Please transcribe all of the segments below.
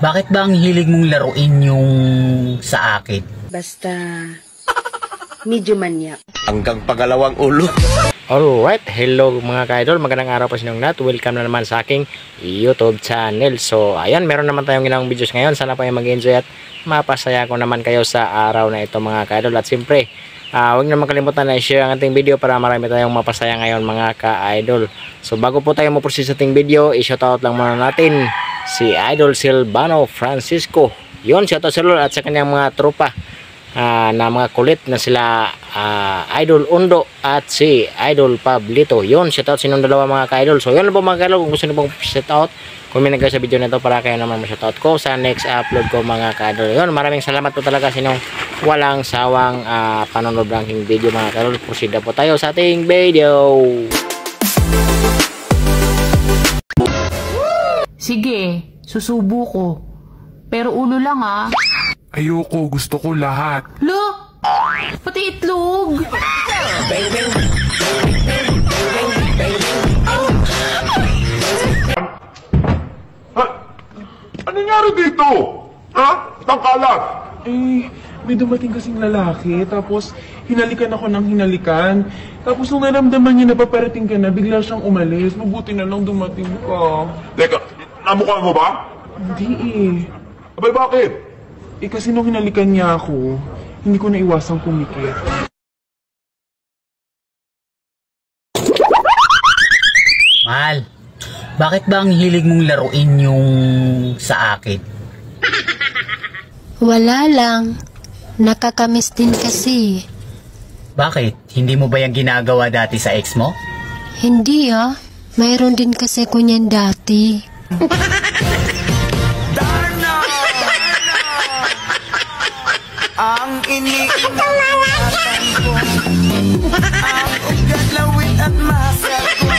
Bakit ba ang hilig mong laruin yung sa akin? Basta medyo manyak. Hanggang pagalawang ulo. Alright, hello mga ka-idol, magandang araw po sa inyong lahat. Welcome na naman sa aking YouTube channel. So, ayan, meron naman tayong ginawang videos ngayon. Sana po ay mag-enjoy at mapasaya ko naman kayo sa araw na ito mga ka-idol. At siyempre, huwag na makalimutan na i-share ang ating video para marami tayong mapasaya ngayon mga ka-idol. So, bago po tayo maproceed sa ating video, i-shoutout lang muna natin si Idol Silvano Francisco. Yun, shoutout sa Lord at sa kanyang mga tropa. Na mga kulit na sila Idol Undo at si Idol Pablito. Yun, shoutout sa inyong dalawa mga ka-idol. So yun na po mga ka-idol, kung gusto nyo pong shoutout, comment na kayo sa video na ito para kayo naman ma-shoutout ko sa next upload ko mga ka-idol. Yun, maraming salamat po talaga sa inyong walang sawang panonood ng aking video mga ka-idol. Proceed na po tayo sa ating video. Sige, susubo ko. Pero ulo lang Ayoko, gusto ko lahat. Lo! Pati itlog! Ano nangyari dito? Ha? Tangkalas? May dumating kasing lalaki, tapos hinalikan ako ng hinalikan. Tapos nung naramdaman niya na paparating ka na, bigla siyang umalis. Mabuti na lang dumating ka. Teka, namukha mo ba? Hindi Abay, bakit? Kasi nung hinalikan niya ako, hindi ko naiwasang pumikit. Mahal, bakit ba ang hilig mong laruin yung sa akin? Wala lang. Nakakamiss din kasi. Bakit? Hindi mo ba yung ginagawa dati sa ex mo? Hindi Mayroon din kasi ko niyan dati. Ang iniingatan ko, ang ugat, lawit at masal ko.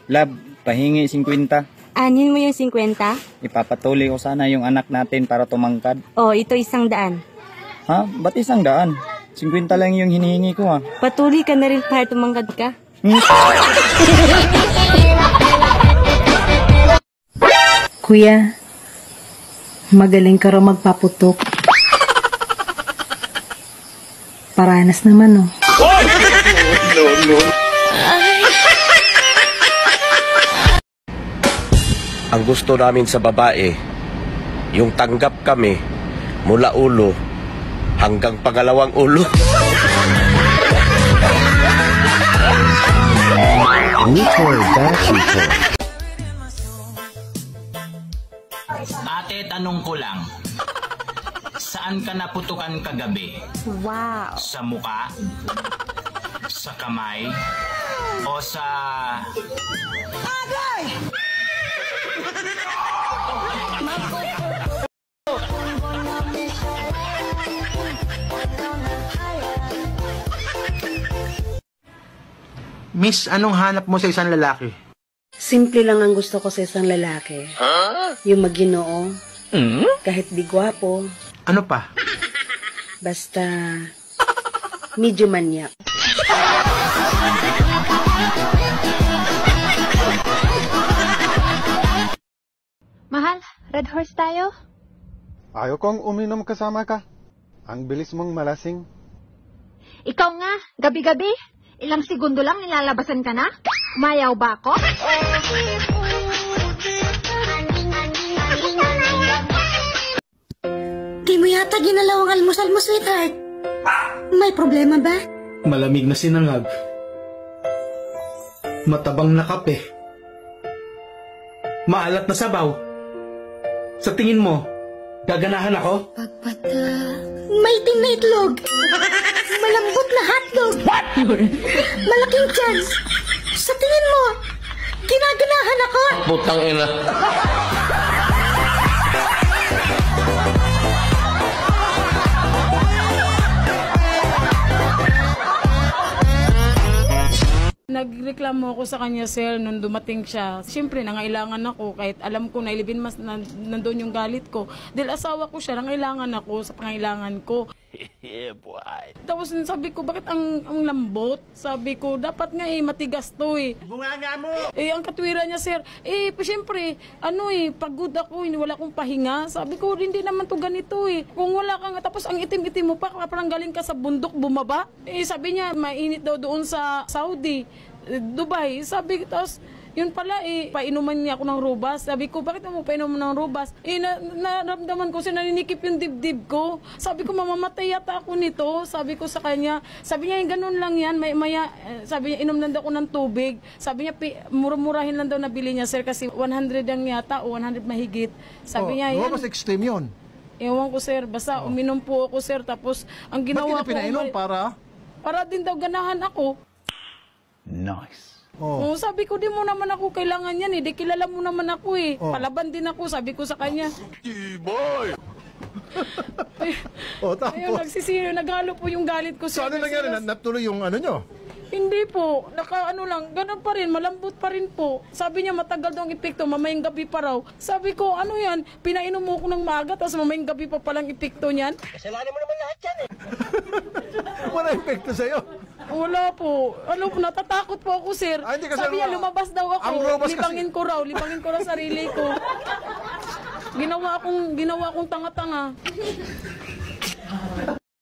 Lab, pahingi 50. Anin mo yung 50? Ipapatuloy ko sana yung anak natin para tumangkad. Oh, ito 100. Ha? Ba't 100? 50 lang yung hinihingi ko Patuloy ka na rin para tumangkad ka. Kuya, magaling ka raw magpaputok. Paranas naman No. Ang gusto namin sa babae, yung tanggap kami mula ulo hanggang pagalawang ulo. Ate, tanong ko lang. Saan ka naputukan kagabi? Wow. Sa muka? Sa kamay? O sa... Agay! Miss, anong hanap mo sa isang lalaki? Simple lang ang gusto ko sa isang lalaki. Yung maginoo. Kahit di gwapo. Ano pa? Basta medyo manyak. Mahal, red horse tayo? Ayaw kong uminom kasama ka. Ang bilis mong malasing. Ikaw nga, gabi-gabi. Ilang segundo lang nilalabasan ka na? Umayaw ba ako? Di mo yata ginalaw ang almusal mo, sweetheart. May problema ba? Malamig na sinangag. Matabang na kape. Maalat na sabaw. Sa tingin mo, gaganahan ako? May itim na itlog. Malambot na hotdog. What? Malaking tiyan. Sa tingin mo, ginaganahan ako? Putang ina. Nagreklamo ako sa kanya, sir, nung dumating siya. Siyempre, nangailangan ako kahit alam ko na ilibin mas nandun yung galit ko. Dahil asawa ko siya, nangailangan ako sa pangailangan ko. Yeah, boy. Tapos sabi ko, bakit ang lambot? Sabi ko, dapat nga matigas to Bunganga mo! ang katwiran niya, sir, siyempre, pagod ako, wala akong pahinga. Sabi ko, hindi naman to ganito Kung wala kang, tapos ang itim-itim mo pa, parang galing ka sa bundok, bumaba. Sabi niya, mainit daw doon sa Saudi, Dubai. Sabi ko, tapos, yun pala, painuman niya ako ng rubas. Sabi ko, bakit mo painuman ng rubas? Naramdaman ko, naninikip yung dibdib ko. Sabi ko, mamamatay yata ako nito. Sabi ko sa kanya. Sabi niya, ganun lang yan. Sabi niya, inom lang daw ako ng tubig. Sabi niya, murmurahin lang daw nabili niya, sir, kasi 100 ang yata o 100 mahigit. Sabi niya, yan. Mas extreme yun. Ewan ko, sir. Basta uminom po ako, sir. Tapos, ang ginawa ko... Bakit pinainom para? Para din daw ganahan ako. Nice. Sabi ko, di mo naman ako kailangan yan di kilala mo naman ako Palaban din ako, sabi ko sa kanya. Boy! Tapos? Ayun, naghalo po yung galit ko. So ano nangyari? Natuloy yung ano nyo? Hindi po, ganun pa rin, malambot pa rin po. Sabi niya matagal daw ang epekto, mamayang gabi pa raw. Sabi ko, ano yan, pinainom mo ko ng maaga, tapos mamayang gabi pa palang epekto niyan. Kasalanan mo naman lahat yan Wala epekto sa'yo? Wala po. Natatakot po ako, sir. Hindi kasi Sabi niya, lumabas daw ako. Ang robas libangin ko raw sarili ko. Ginawa akong tanga-tanga.